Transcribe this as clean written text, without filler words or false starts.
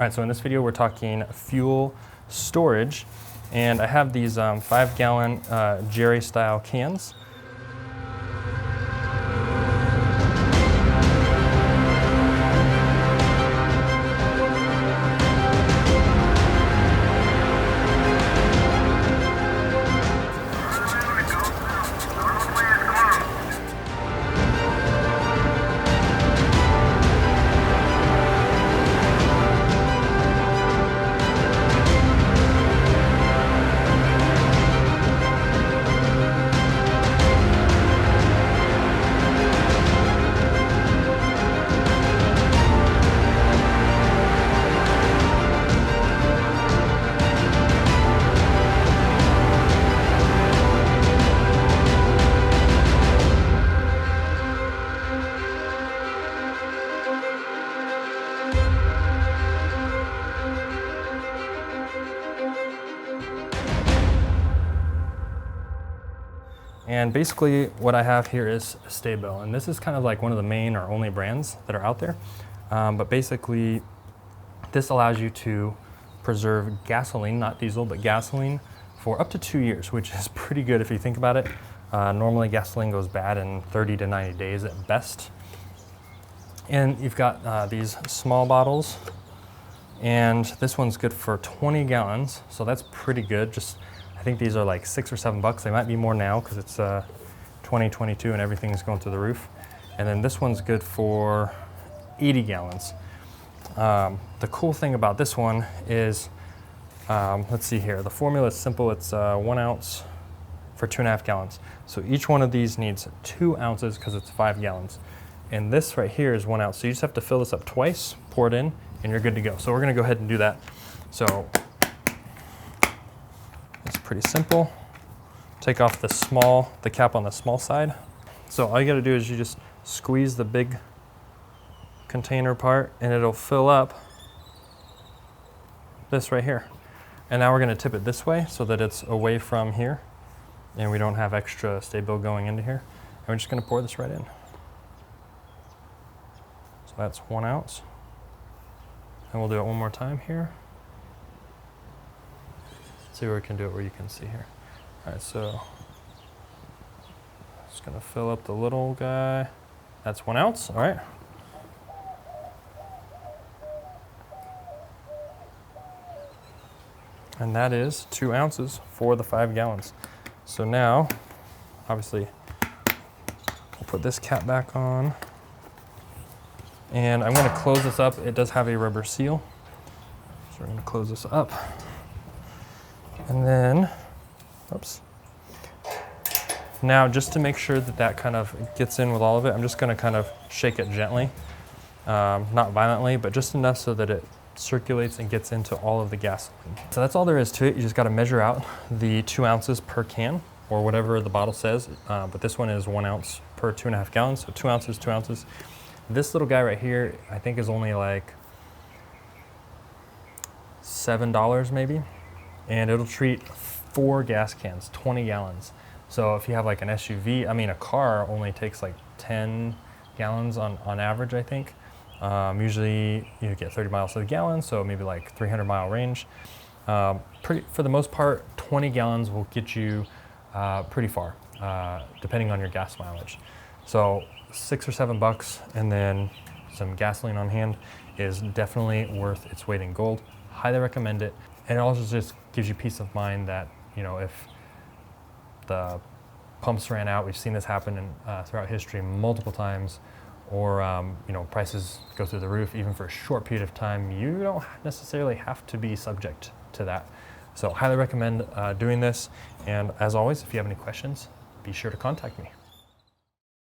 All right, so in this video, we're talking fuel storage, and I have these 5-gallon Jerry style cans. And basically what I have here is Sta-Bil, and this is kind of like one of the main or only brands that are out there. But basically this allows you to preserve gasoline, not diesel, but gasoline for up to 2 years, which is pretty good if you think about it. Normally gasoline goes bad in 30 to 90 days at best. And you've got these small bottles, and this one's good for 20 gallons, so that's pretty good. I think these are like $6 or $7. They might be more now because it's 2022 and everything's going through the roof. And then this one's good for 80 gallons. The cool thing about this one is, let's see here, the formula is simple. It's 1 ounce for 2.5 gallons. So each one of these needs 2 ounces because it's 5 gallons. And this right here is 1 ounce. So you just have to fill this up twice, pour it in, and you're good to go. So we're gonna go ahead and do that. So it's pretty simple. Take off the cap on the small side. So all you gotta do is you just squeeze the big container part and it'll fill up this right here. And now we're gonna tip it this way so that it's away from here and we don't have extra Sta-Bil going into here. And we're just gonna pour this right in. So that's 1 ounce. And we'll do it one more time here. See where we can do it where you can see here. All right, so just gonna fill up the little guy. That's 1 ounce, all right. And that is 2 ounces for the 5 gallons. So now, obviously, we'll put this cap back on. And I'm gonna close this up. It does have a rubber seal. So we're gonna close this up. And then, oops. Now, just to make sure that that kind of gets in with all of it, I'm just gonna kind of shake it gently. Not violently, but just enough so that it circulates and gets into all of the gasoline. So that's all there is to it. You just gotta measure out the 2 ounces per can, or whatever the bottle says. But this one is 1 ounce per 2.5 gallons, so 2 ounces, 2 ounces. This little guy right here, I think is only like $7 maybe. And it'll treat 4 gas cans, 20 gallons. So if you have like an SUV, a car only takes like 10 gallons on average, I think. Usually you get 30 miles to the gallon, so maybe like 300-mile range. For the most part, 20 gallons will get you pretty far, depending on your gas mileage. So $6 or $7 and then some gasoline on hand is definitely worth its weight in gold. Highly recommend it. And it also just gives you peace of mind that, if the pumps ran out, we've seen this happen throughout history multiple times, or, prices go through the roof, even for a short period of time, you don't necessarily have to be subject to that. So highly recommend doing this. And as always, if you have any questions, be sure to contact me.